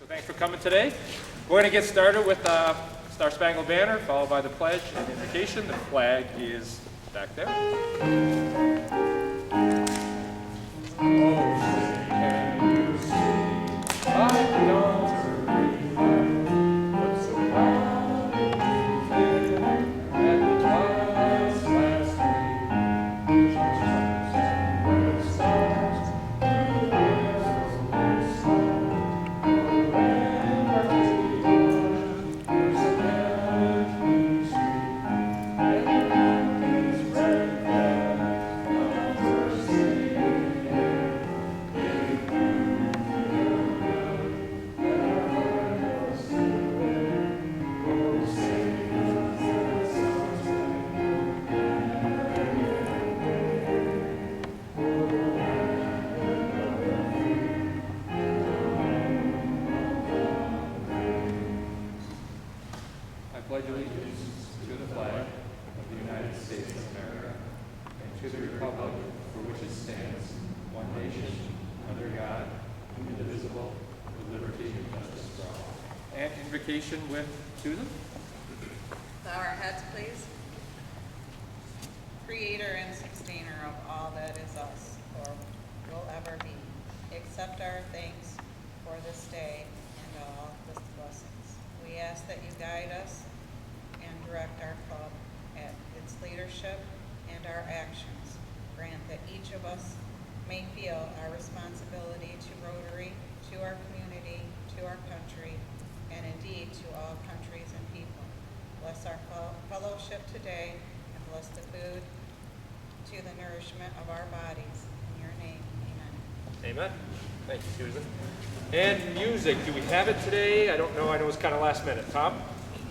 Thanks for coming today. We're going to get started with Star Spangled Banner, followed by the pledge and invocation. The flag is back there. I pledge allegiance to the flag of the United States of America and to the republic for which it stands, one nation, under God, indivisible, with liberty and justice for all. And invocation with Susan. Bow our heads, please. Creator and sustainer of all that is us, or will ever be, accept our thanks for this day and all its blessings. We ask that you guide us and direct our club at its leadership and our actions. Grant that each of us may feel our responsibility to Rotary, to our community, to our country, and indeed to all countries and people. Bless our fellowship today and bless the food to the nourishment of our bodies. In your name, amen. Amen. Thank you, Susan. And music, do we have it today? I don't know. I know it's kind of last minute. Tom?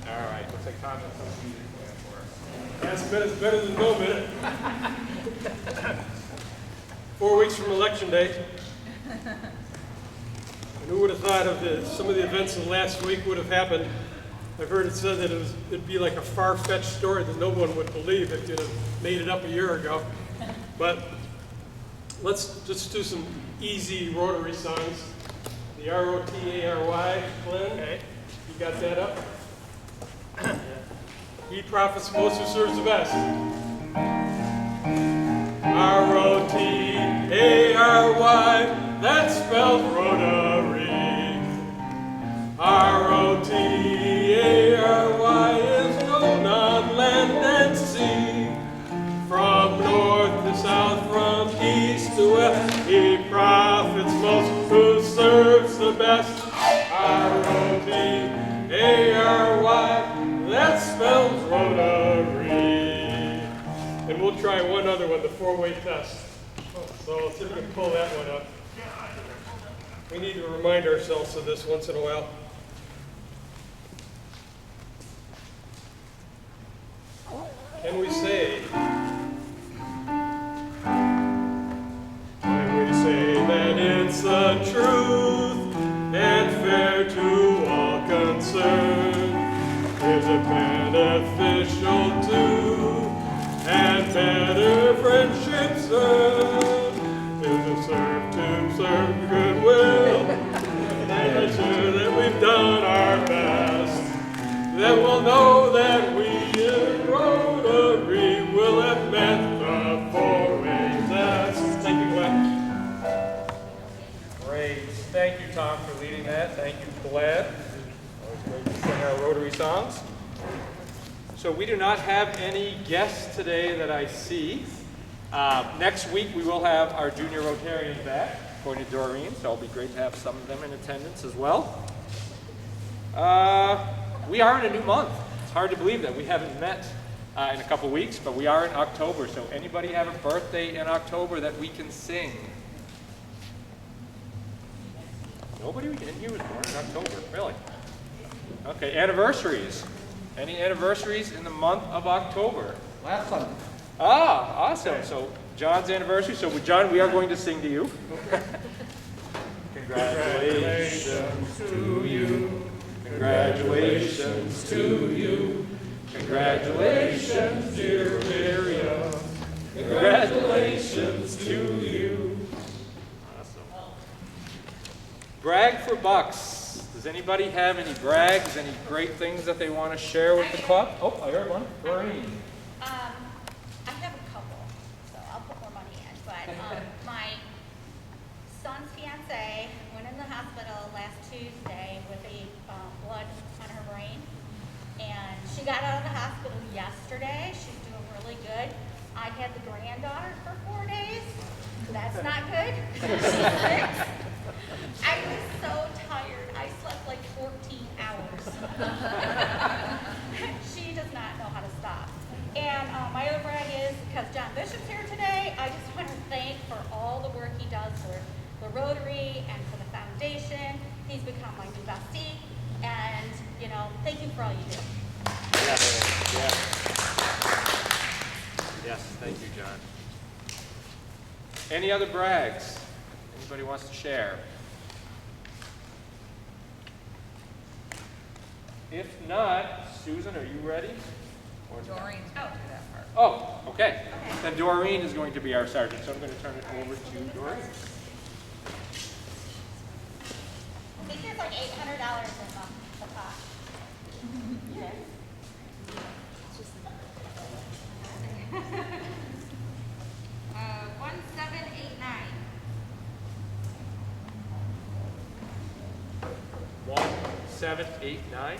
All right. Looks like Tom has some music planned for us. Last minute's better than no minute. 4 weeks from Election Day. And who would have thought of some of the events of last week would have happened? I've heard it said that it'd be like a far-fetched story that no one would believe if you'd have made it up a year ago. But let's just do some easy Rotary songs. The R-O-T-A-R-Y, Glenn, okay. You got that up? He profits most who serves the best. R-O-T-A-R-Y, that spells Rotary. R-O-T-A-R-Y is known on land and sea. From north to south, from east to west, he profits most who serves the best. R-O-T-A-R-Y, that spells Rotary. And we'll try one other one, the four-way test. So let's see if we can pull that one up. We need to remind ourselves of this once in a while. Can we say that it's the truth and fair to all concerned? Is it beneficial too and better friendships earned? Is it serve to serve goodwill and ensure that we've done our best? Then we'll know that we in Rotary will have met the four-way test. Thank you, Glenn. Great. Thank you, Tom, for leading that. Thank you, Glenn. Always great to sing our Rotary songs. So we do not have any guests today that I see. Next week we will have our junior Rotarians back, according to Doreen, so it'll be great to have some of them in attendance as well. We are in a new month. It's hard to believe that we haven't met in a couple weeks, but we are in October. So anybody have a birthday in October that we can sing? Nobody in here was born in October, really? Okay, anniversaries. Any anniversaries in the month of October? Last Sunday. Ah, awesome. So John's anniversary. So John, we are going to sing to you. Congratulations to you. Congratulations to you. Congratulations, dear Miriam. Congratulations to you. Awesome. Brag for bucks. Does anybody have any brags, any great things that they want to share with the club? Oh, I heard one. Doreen. I have a couple, so I'll put more money in. But my son's fiance went in the hospital last Tuesday with a blood on her brain, and she got out of the hospital yesterday. She's doing really good. I had the granddaughter for 4 days. That's not good. She's 6. I was so tired. I slept like 14 hours. She does not know how to stop. And my other brag is, because John Bishop's here today, I just want to thank for all the work he does for the Rotary and for the foundation. He's become my new bestie. And, you know, thank you for all you do. Yes, thank you, John. Any other brags? Anybody wants to share? If not, Susan, are you ready? Or not? Doreen's going to do that part. Oh, okay. Then Doreen is going to be our sergeant, so I'm going to turn it over to Doreen. I think there's like $800 in the pot. 1789. 1789.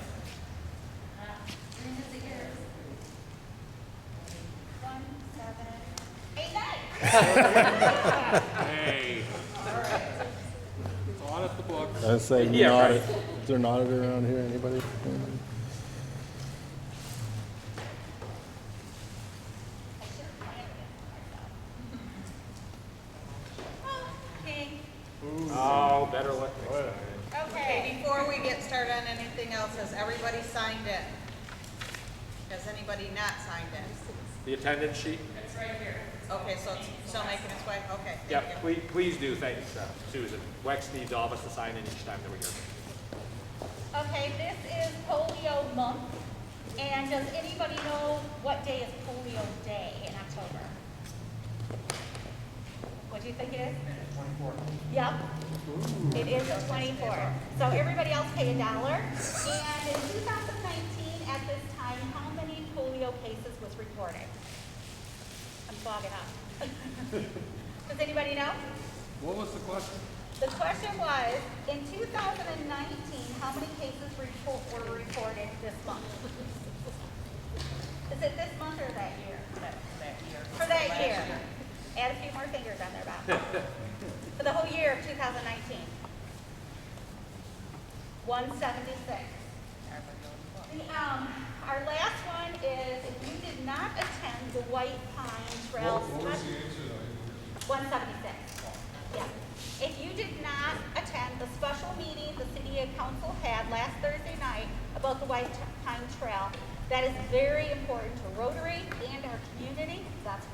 1789. Hey. On at the book. I say Yeah, not right. it. Is there an auditor around here? Anybody? Okay. Oh, better luck next time. Okay, before we get started on anything else, has everybody signed in? Has anybody not signed in? The attendance sheet? Okay, so it's still making its way, okay. Yeah, thank you. please do. Thanks, Susan. Wex needs all of us to sign in each time that we're here. Okay, this is Polio Month. And does anybody know what day is Polio Day in October? What do you think it is? 24th. Yep. It is the 24th. So everybody else pay $1. And in 2019, at this time, how many polio cases was reported? I'm fogging up. Does anybody know? What was the question? The question was, in 2019, how many cases were reported this month? Is it this month or that year? That year. For that year. Add a few more fingers on there, Bob. For the whole year of 2019. 176. Our last one is, if you did not attend the White Pine Trail. What was the answer? 176. Yeah. If you did not attend the special meeting the city council had last Thursday night about the White Pine Trail, that is very important to Rotary and our community. That's $1.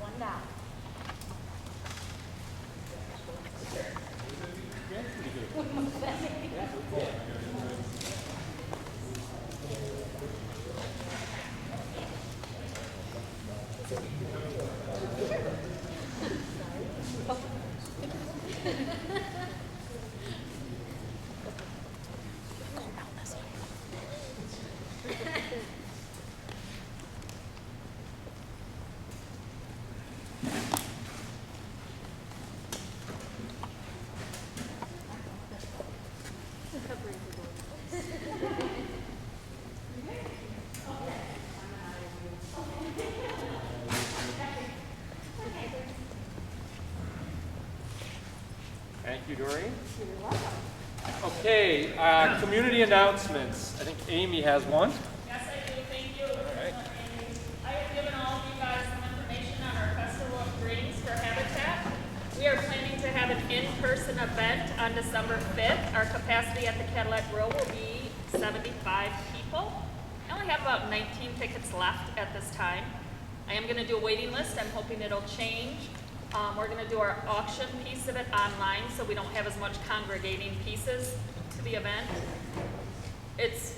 Thank you, Doreen. Okay, community announcements. I think Amy has one. Yes, I do, thank you. right. I have given all of you guys some information on our Festival of Greens for Habitat. We are planning to have an in-person event on December 5th. Our capacity at the Cadillac Grill will be 75 people. I only have about 19 tickets left at this time. I am going to do a waiting list. I'm hoping it'll change. We're going to do our auction piece of it online, so we don't have as much congregating pieces to the event. It's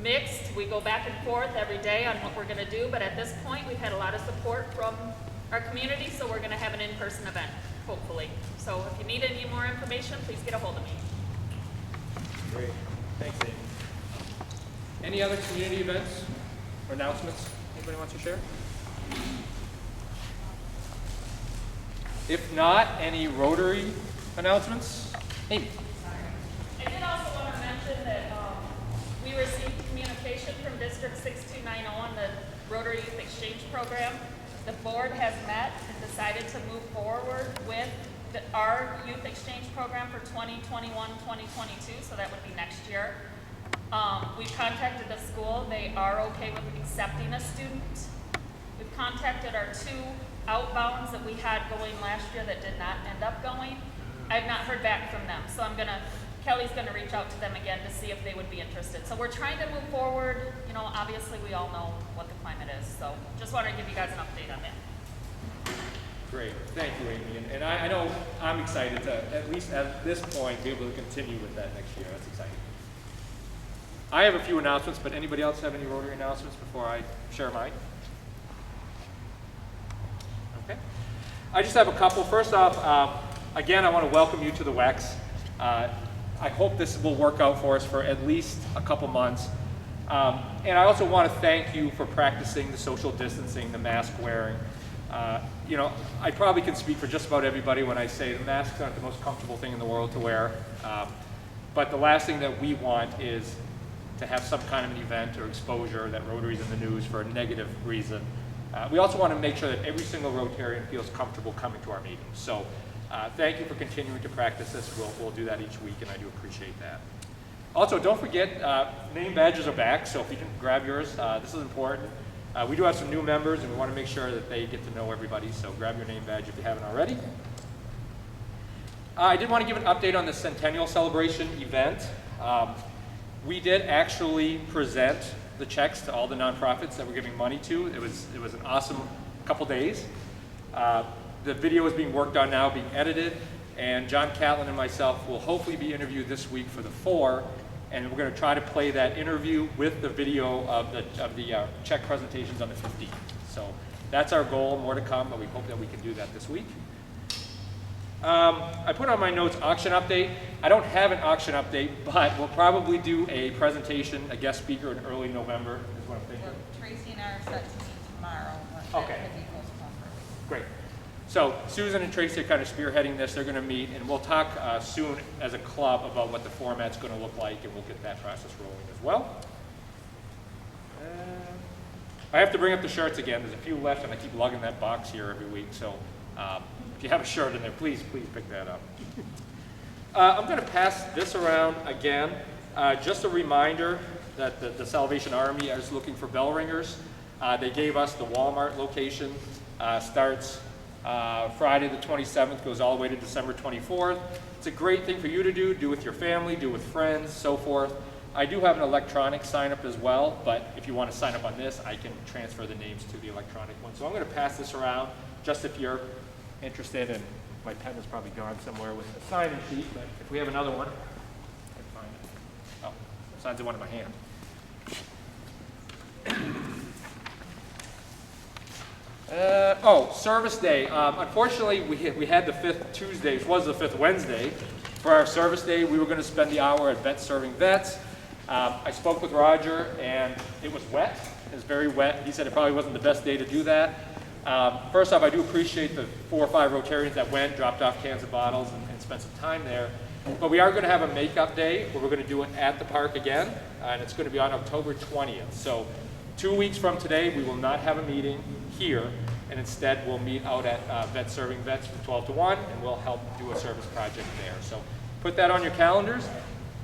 mixed. We go back and forth every day on what we're going to do, but at this point, we've had a lot of support from our community, so we're going to have an in-person event, hopefully. So if you need any more information, please get a hold of me. Great. Thanks, Amy. Any other community events or announcements anybody wants to share? If not, any Rotary announcements? Amy? I did also want to mention that we received communication from District 6290 on the Rotary Youth Exchange Program. The board has met and decided to move forward with our youth exchange program for 2021-2022, so that would be next year. We contacted the school. They are okay with accepting a student. We've contacted our 2 outbounds that we had going last year that did not end up going. I've not heard back from them, so Kelly's gonna reach out to them again to see if they would be interested. So we're trying to move forward. You know, obviously we all know what the climate is, so just wanted to give you guys an update on that. Great, thank you, Amy. And I know I'm excited to, at least at this point, be able to continue with that next year. That's exciting. I have a few announcements, but anybody else have any Rotary announcements before I share mine? Okay. I just have a couple. First off, again, I want to welcome you to the WEX. I hope this will work out for us for at least a couple months. And I also want to thank you for practicing the social distancing, the mask wearing. You know, I probably can speak for just about everybody when I say the masks aren't the most comfortable thing in the world to wear. But the last thing that we want is to have some kind of an event or exposure that Rotary's in the news for a negative reason. We also want to make sure that every single Rotarian feels comfortable coming to our meetings. So thank you for continuing to practice this. We'll do that each week, and I do appreciate that. Also, don't forget, name badges are back, so if you can grab yours, this is important. We do have some new members, and we want to make sure that they get to know everybody, so grab your name badge if you haven't already. I did want to give an update on the Centennial Celebration event. We did actually present the checks to all the nonprofits that we're giving money to. It was an awesome couple days. The video is being worked on now, being edited, and John Catlin and myself will hopefully be interviewed this week for the 4, and we're going to try to play that interview with the video of the check presentations on the 15th. So that's our goal, more to come, but we hope that we can do that this week. I put on my notes auction update. I don't have an auction update, but we'll probably do a presentation, a guest speaker in early November is what I'm thinking. Well, Tracy and I are set to meet tomorrow. Okay. At the Eagles Conference. Great. So Susan and Tracy are kind of spearheading this. They're going to meet, and we'll talk soon as a club about what the format's going to look like, and we'll get that process rolling as well. I have to bring up the shirts again. There's a few left, and I keep lugging that box here every week. So if you have a shirt in there, please pick that up. I'm going to pass this around again. Just a reminder that the Salvation Army is looking for bell ringers. They gave us the Walmart location. Starts Friday the 27th, goes all the way to December 24th. It's a great thing for you to do with your family, do with friends, so forth. I do have an electronic sign up as well, but if you want to sign up on this, I can transfer the names to the electronic one. So I'm going to pass this around just if you're interested, and my pen is probably gone somewhere with the sign-in sheet, but if we have another one, I can find it. Oh, besides the one in my hand. Service day. Unfortunately, we had the 5th Tuesday, which was the 5th Wednesday. For our service day, we were going to spend the hour at Vets Serving Vets. I spoke with Roger, and it was wet. It was very wet. He said it probably wasn't the best day to do that. First off, I do appreciate the 4 or 5 Rotarians that went, dropped off cans and bottles, and spent some time there. But we are going to have a makeup day where we're going to do it at the park again, and it's going to be on October 20th. So 2 weeks from today, we will not have a meeting here, and instead we'll meet out at Vets Serving Vets from 12 to 1, and we'll help do a service project there. So put that on your calendars.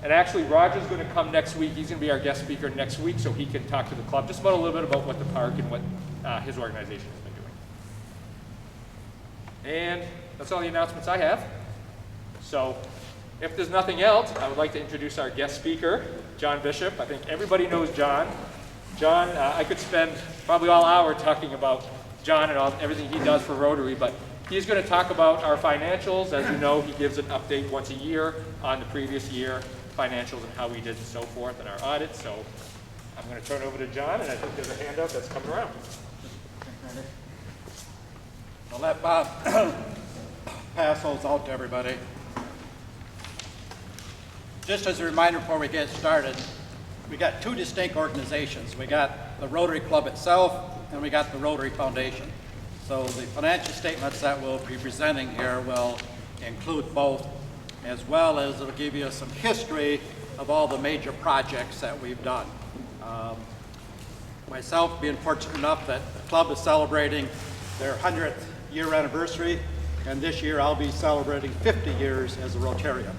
And actually, Roger's going to come next week. He's going to be our guest speaker next week, so he can talk to the club just about a little bit about what the park and what his organization has been doing. And that's all the announcements I have. So if there's nothing else, I would like to introduce our guest speaker, John Bishop. I think everybody knows John. John, I could spend probably all hour talking about John and everything he does for Rotary, but he's going to talk about our financials. As you know, he gives an update once a year on the previous year financials and how we did and so forth in our audit. So I'm going to turn it over to John, and I think there's a handout that's coming around. I'll let Bob pass those out to everybody. Just as a reminder before we get started, we got two distinct organizations. We got the Rotary Club itself, and we got the Rotary Foundation. So the financial statements that we'll be presenting here will include both, as well as it'll give you some history of all the major projects that we've done. Myself being fortunate enough that the club is celebrating their 100th year anniversary, and this year I'll be celebrating 50 years as a Rotarian.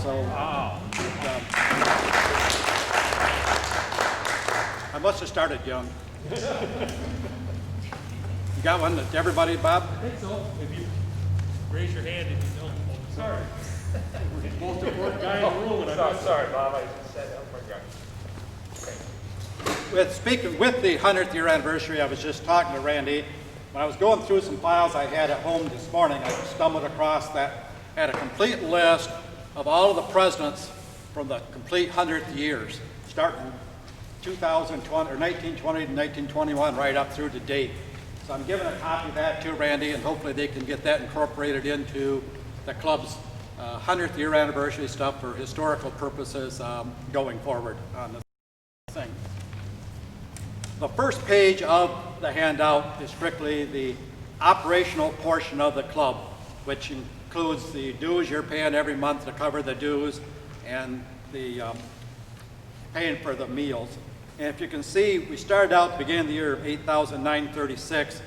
So I must have started young. You got one that everybody, Bob? I think so. If you raise your hand if you don't. Sorry. Most important guy in the room. And Sorry, Bob, I said, oh my God. Speaking with the 100th year anniversary, I was just talking to Randy. When I was going through some files I had at home this morning, I stumbled across that had a complete list of all of the presidents from the complete 100th years, starting 2020 or 1920 to 1921, right up through to date. So I'm giving a copy of that to Randy, and hopefully they can get that incorporated into the club's 100th year anniversary stuff for historical purposes going forward on the thing. The first page of the handout is strictly the operational portion of the club, which includes the dues you're paying every month to cover the dues and the paying for the meals. And if you can see, we started out at the beginning of the year of $8,936,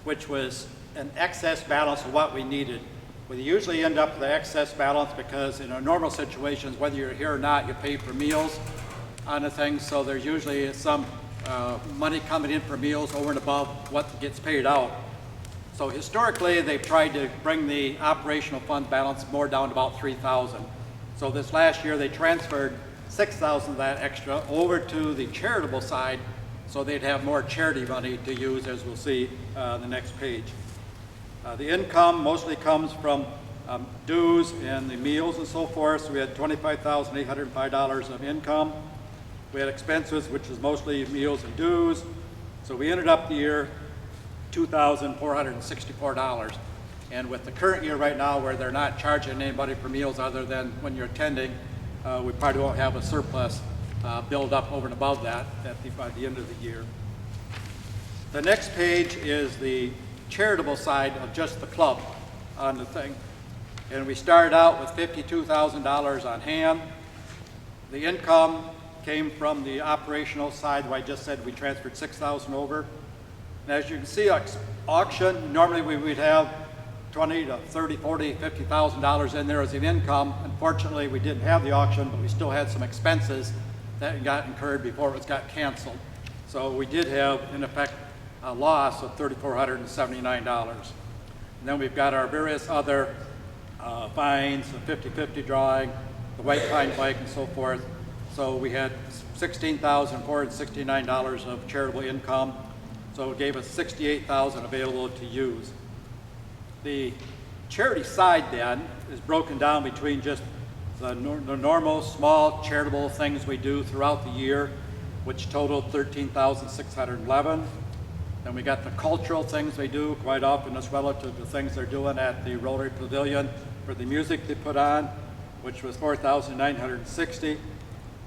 which was an excess balance of what we needed. We usually end up with the excess balance because in our normal situations, whether you're here or not, you pay for meals on the thing, so there's usually some money coming in for meals over and above what gets paid out. So historically, they've tried to bring the operational fund balance more down to about $3,000. So this last year, they transferred $6,000 of that extra over to the charitable side, so they'd have more charity money to use, as we'll see on the next page. The income mostly comes from dues and the meals and so forth. So we had $25,805 of income. We had expenses, which is mostly meals and dues. So we ended up the year $2,464. And with the current year right now, where they're not charging anybody for meals other than when you're attending, we probably won't have a surplus build up over and above that by the end of the year. The next page is the charitable side of just the club on the thing. And we started out with $52,000 on hand. The income came from the operational side, where I just said we transferred $6,000 over. And as you can see, auction, normally we would have $20 to $30, $40, $50,000 in there as an income. Unfortunately, we didn't have the auction, but we still had some expenses that got incurred before it got canceled. So we did have, in effect, a loss of $3,479. And then we've got our various other fines, the 50-50 drawing, the White Pine Bike, and so forth. So we had $16,469 of charitable income. So it gave us $68,000 available to use. The charity side then is broken down between just the normal small charitable things we do throughout the year, which totaled $13,611. Then we got the cultural things they do, quite often as relative to things they're doing at the Rotary Pavilion for the music they put on, which was $4,960.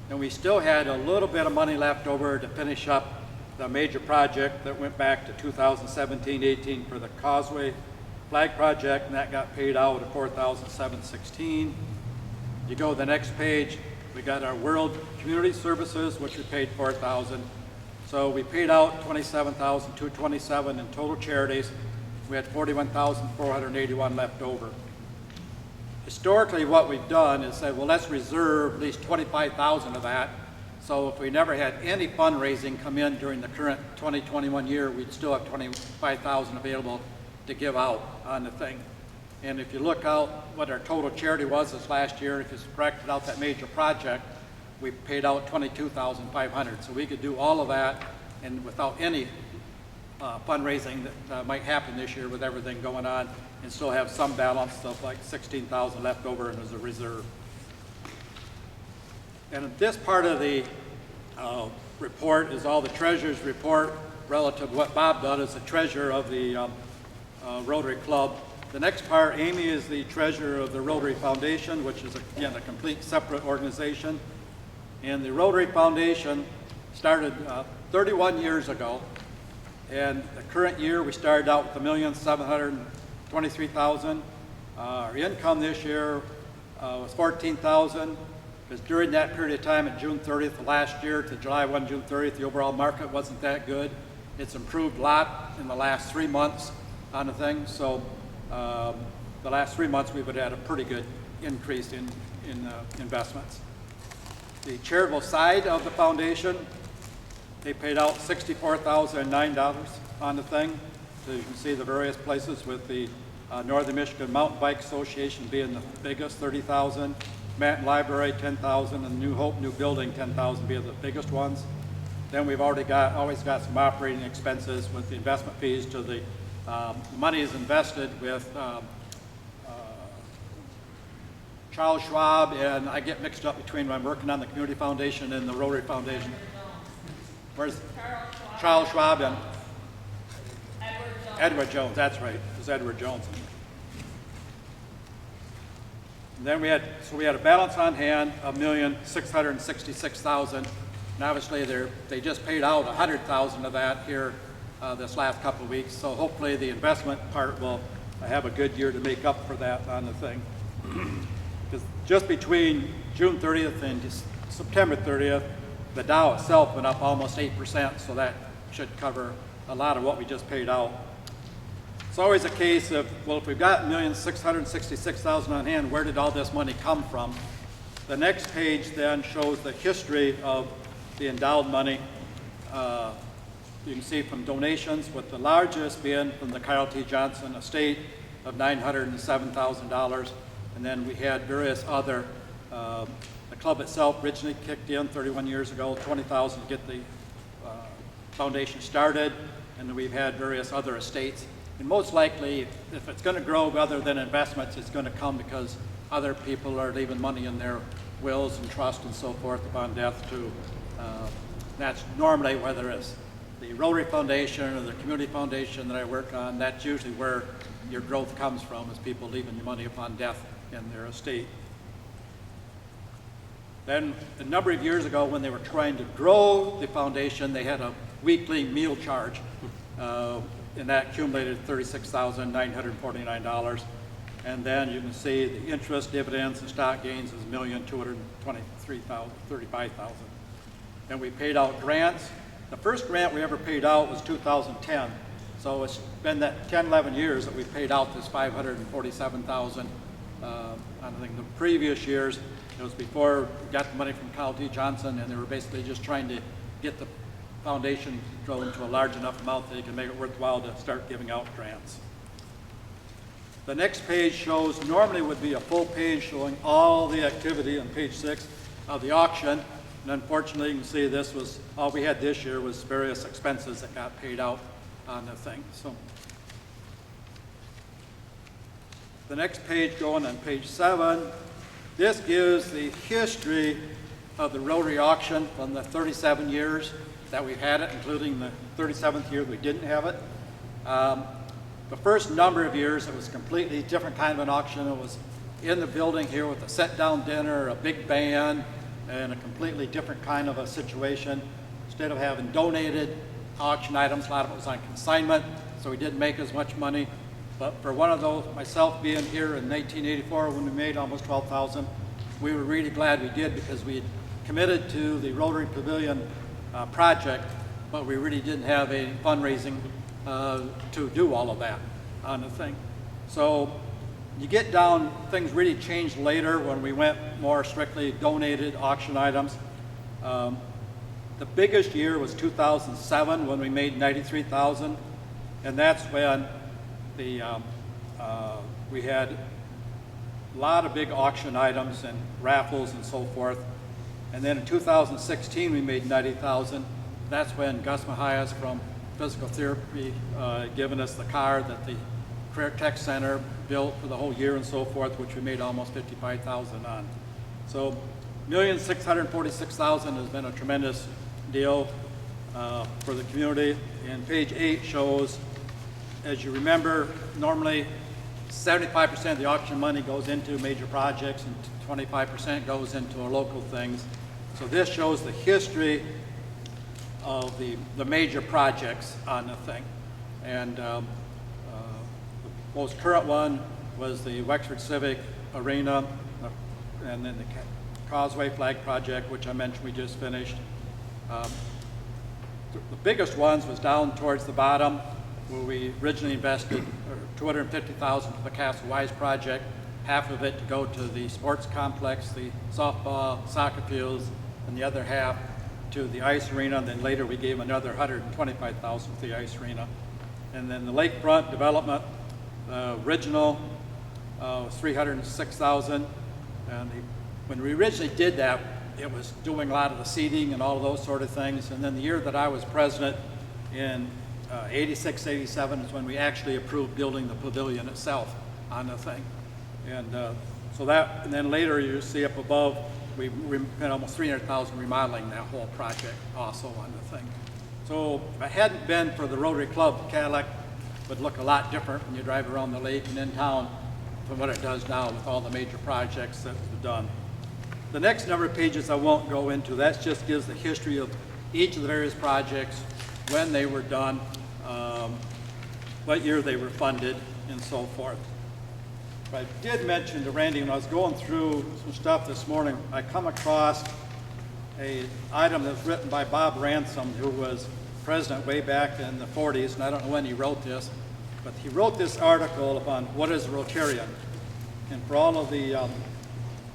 And we still had a little bit of money left over to finish up the major project that went back to 2017-18 for the Causeway Flag Project, and that got paid out at $4,716. You go to the next page, we got our World Community Services, which we paid $4,000. So we paid out $27,227 in total charities. We had $41,481 left over. Historically, what we've done is said, well, let's reserve at least $25,000 of that. So if we never had any fundraising come in during the current 2021 year, we'd still have $25,000 available to give out on the thing. And if you look out what our total charity was this last year, if you subtracted out that major project, we paid out $22,500. So we could do all of that and without any fundraising that might happen this year with everything going on, and still have some balance of like $16,000 left over and as a reserve. And this part of the report is all the treasurer's report relative to what Bob done as the treasurer of the Rotary Club the next part, Amy is the treasurer of the Rotary Foundation, which is, again, a complete separate organization. And the Rotary Foundation started 31 years ago. And the current year, we started out with $1,723,000. Our income this year was $14,000. Because during that period of time, at June 30th of last year to July 1, June 30th, the overall market wasn't that good. It's improved a lot in the last 3 months on the thing. So the last 3 months, we would have had a pretty good increase in investments. The charitable side of the foundation, they paid out $64,009 on the thing. So you can see the various places with the Northern Michigan Mountain Bike Association being the biggest, $30,000. Manton Library, $10,000, and New Hope New Building, $10,000 being the biggest ones. Then we've always got some operating expenses with the investment fees to the money is invested with Charles Schwab, and I get mixed up between when I'm working on the Community Foundation and the Rotary Foundation. Where's Charles Schwab and Edward Jones, that's right, it was Edward Jones. And then we had a balance on hand of $1,666,000, and obviously they just paid out $100,000 of that here this last couple of weeks. So hopefully the investment part will have a good year to make up for that on the thing. Because just between June 30th and September 30th, the Dow itself went up almost 8%, so that should cover a lot of what we just paid out. It's always a case of, well, if we've got $1,666,000 on hand, where did all this money come from? The next page then shows the history of the endowed money. You can see from donations, with the largest being from the Carl T. Johnson estate of $907,000. And then we had various other, the club itself originally kicked in 31 years ago, $20,000 to get the foundation started. And then we've had various other estates. And most likely, if it's going to grow other than investments, it's going to come because other people are leaving money in their wills and trust and so forth upon death too. That's normally, whether it's the Rotary Foundation or the Community Foundation that I work on, that's usually where your growth comes from, is people leaving your money upon death in their estate. Then a number of years ago, when they were trying to grow the foundation, they had a weekly meal charge. And that accumulated $36,949. And then you can see the interest, dividends, and stock gains is $1,223,035. And we paid out grants. The first grant we ever paid out was 2010. So it's been that 10, 11 years that we paid out this $547,000. I think the previous years, it was before we got the money from Carl T. Johnson, and they were basically just trying to get the foundation grown to a large enough amount that they can make it worthwhile to start giving out grants. The next page shows, normally would be a full page showing all the activity on page 6 of the auction. And unfortunately, you can see this was, all we had this year was various expenses that got paid out on the thing. So the next page, going on page 7, this gives the history of the Rotary auction from the 37 years that we've had it, including the 37th year we didn't have it. The first number of years, it was a completely different kind of an auction. It was in the building here with a sit-down dinner, a big band, and a completely different kind of a situation. Instead of having donated auction items, a lot of it was on consignment, so we didn't make as much money. But for one of those, myself being here in 1984 when we made almost $12,000, we were really glad we did, because we had committed to the Rotary Pavilion project, but we really didn't have any fundraising to do all of that on the thing. So you get down, things really changed later when we went more strictly donated auction items. The biggest year was 2007 when we made $93,000, and that's when the we had a lot of big auction items and raffles and so forth. And then in 2016 we made $90,000. That's when Gus Mahias from Physical Therapy given us the car that the Career Tech Center built for the whole year and so forth, which we made almost $55,000 on. So $1,646,000 has been a tremendous deal for the community. And page 8 shows, as you remember, normally 75% of the auction money goes into major projects and 25% goes into our local things. So this shows the history of the major projects on the thing. And the most current one was the Wexford Civic Arena, and then the Causeway Flag Project, which I mentioned we just finished. The biggest ones was down towards the bottom, where we originally invested $250,000 for the Castle Wise project, half of it to go to the sports complex, the softball, soccer fields, and the other half to the ice arena. And then later we gave another $125,000 for the ice arena. And then the lakefront development, original was $306,000. And when we originally did that, it was doing a lot of the seeding and all of those sort of things. And then the year that I was president in 86, 87 is when we actually approved building the pavilion itself on the thing. And so that, and then later you see up above, we spent almost $300,000 remodeling that whole project also on the thing. So if it hadn't been for the Rotary Club, Cadillac would look a lot different when you drive around the lake and in town from what it does now with all the major projects that we've done. The next number of pages I won't go into. That just gives the history of each of the various projects, when they were done, what year they were funded, and so forth. But I did mention to Randy when I was going through some stuff this morning, I come across an item that was written by Bob Ransom, who was president way back in the 40s, and I don't know when he wrote this, but he wrote this article upon what is a Rotarian. And for all of the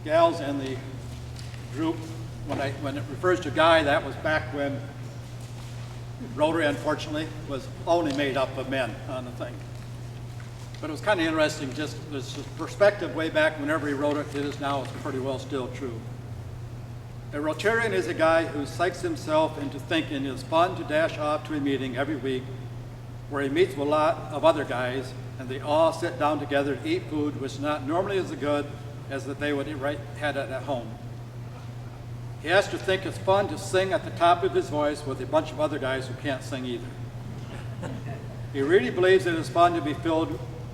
gals in the group, when it refers to guy, that was back when Rotary, unfortunately, was only made up of men on the thing. But it was kind of interesting, just this perspective way back whenever he wrote it, it is now pretty well still true. A Rotarian is a guy who psychs himself into thinking it's fun to dash off to a meeting every week where he meets with a lot of other guys and they all sit down together to eat food which is not normally as good as that they would had it at home. He has to think it's fun to sing at the top of his voice with a bunch of other guys who can't sing either. He really believes it is fun to be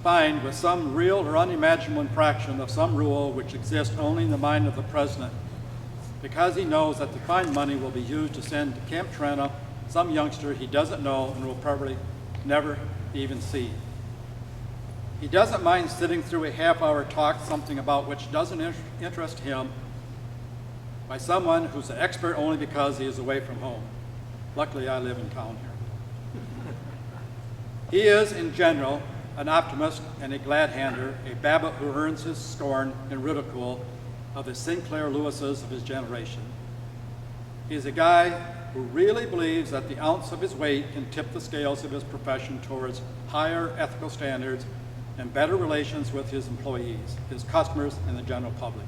fined with some real or unimaginable infraction of some rule which exists only in the mind of the president, because he knows that the fine money will be used to send to Camp Trena some youngster he doesn't know and will probably never even see. He doesn't mind sitting through a half-hour talk something about which doesn't interest him by someone who's an expert only because he is away from home. Luckily, I live in town here. He is, in general, an optimist and a glad-hander, a Babbitt who earns his scorn and ridicule of the Sinclair Lewises of his generation. He is a guy who really believes that the ounce of his weight can tip the scales of his profession towards higher ethical standards and better relations with his employees, his customers, and the general public.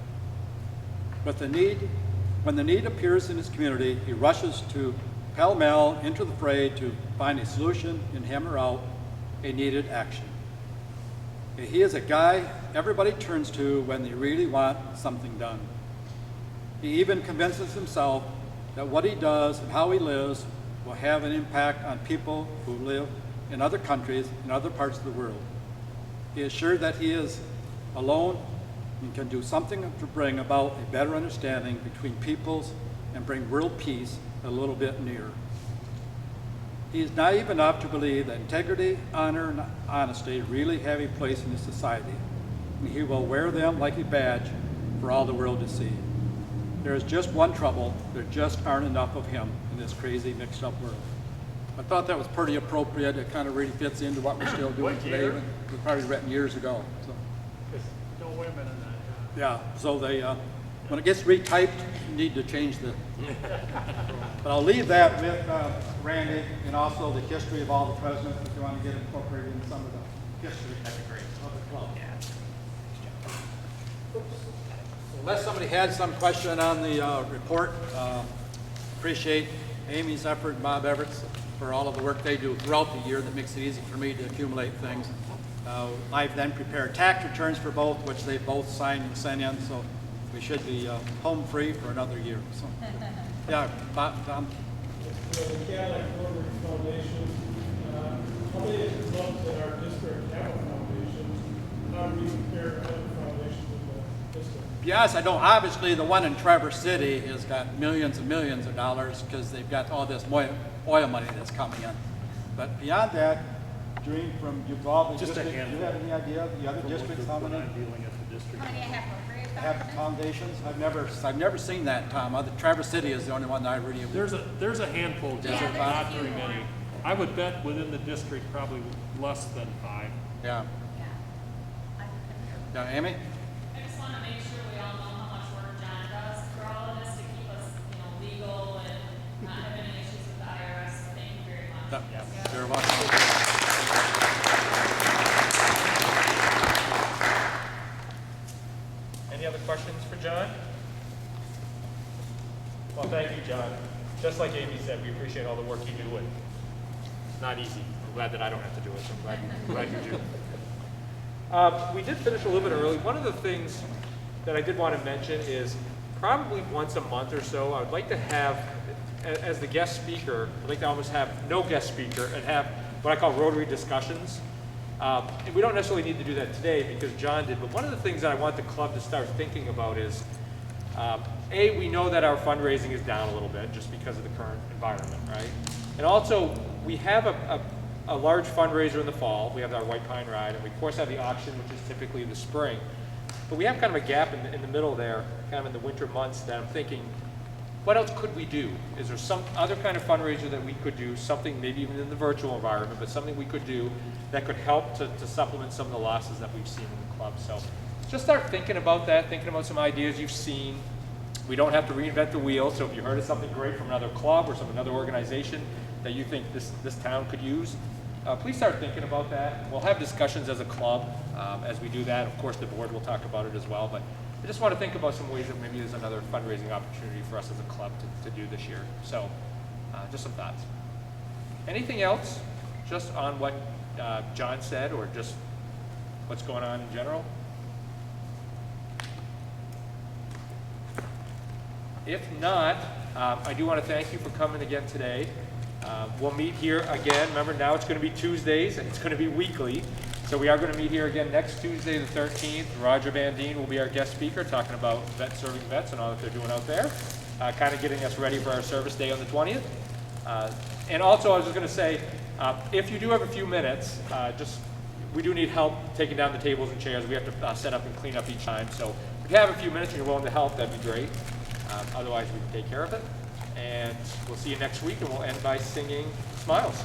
When the need appears in his community, he rushes to pell-mell into the fray to find a solution and hammer out a needed action. He is a guy everybody turns to when they really want something done. He even convinces himself that what he does and how he lives will have an impact on people who live in other countries and other parts of the world. He is sure that he is alone and can do something to bring about a better understanding between peoples and bring world peace a little bit nearer. He is naive enough to believe that integrity, honor, and honesty really have a place in his society, and he will wear them like a badge for all the world to see. There is just one trouble: there just aren't enough of him in this crazy, mixed-up world. I thought that was pretty appropriate. It kind of really fits into what we're still doing today. It was probably written years ago. So. There's no women in that. Yeah, so they, when it gets retyped, you need to change the, but I'll leave that with Randy and also the history of all the presidents if you want to get incorporated in some of the history of the club. Unless somebody had some question on the report, appreciate Amy's effort and Bob Everett's for all of the work they do throughout the year that makes it easy for me to accumulate things. I've then prepared tax returns for both, which they both signed and sent in, so we should be home free for another year. So, yeah, Tom? The Cadillac Rotary Foundation, how many clubs in our district have a foundation? How How do you compare to other foundations in the district? Yes, I know, obviously, the one in Traverse City has got millions and millions of dollars because they've got all this oil money that's coming in. But beyond that, Dream, from Uvalde Just a District, do you handful. have any idea of the other districts, how many dealing at the district. How many have Rotary have Foundation? foundations? I've never seen that, Tom. Traverse City is the only one that I really. There's a handful, just Yeah, there's a not few very more. many. I would bet within the district probably less than 5. Yeah. Yeah. I can Yeah, Amy? I just want to make sure we all know how much work John does for all of this to keep us, legal and not have any issues with the IRS. So thank you very much. Yeah. You're welcome. Any other questions for John? Well, thank you, John. Just like Amy said, we appreciate all the work you do, and it's not easy. I'm glad that I don't have to do it, so I'm glad you do. We did finish a little bit early. One of the things that I did want to mention is probably once a month or so, I would like to have, as the guest speaker, I'd like to almost have no guest speaker and have what I call Rotary discussions. And we don't necessarily need to do that today because John did, but one of the things that I want the club to start thinking about is, A, we know that our fundraising is down a little bit just because of the current environment, right? And also, we have a large fundraiser in the fall. We have our White Pine Ride, and we of course have the auction, which is typically in the spring. But we have kind of a gap in the middle there, kind of in the winter months, that I'm thinking, what else could we do? Is there some other kind of fundraiser that we could do, something maybe even in the virtual environment, but something we could do that could help to supplement some of the losses that we've seen in the club? So just start thinking about that, thinking about some ideas you've seen. We don't have to reinvent the wheel, so if you heard of something great from another club or another organization that you think this town could use, please start thinking about that. We'll have discussions as a club as we do that. Of course, the board will talk about it as well, but I just want to think about some ways that maybe there's another fundraising opportunity for us as a club to do this year. So just some thoughts. Anything else just on what John said or just what's going on in general? If not, I do want to thank you for coming again today. We'll meet here again. Remember, now it's going to be Tuesdays and it's going to be weekly. So we are going to meet here again next Tuesday, the 13th. Roger Van Deen will be our guest speaker, talking about serving vets and all that they're doing out there, kind of getting us ready for our service day on the 20th. And also, I was just going to say, if you do have a few minutes, we do need help taking down the tables and chairs. We have to set up and clean up each time. So if you have a few minutes and you're willing to help, that'd be great. Otherwise, we can take care of it. And we'll see you next week, and we'll end by singing Smiles.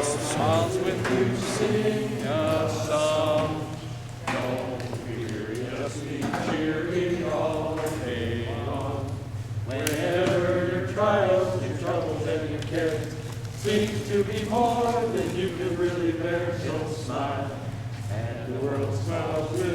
Smiles with you, sing a song. Don't fear, just be cheery all day long. Whenever your trials, your troubles, and your cares seem to be more than you can really bear, so smile, and the world smiles with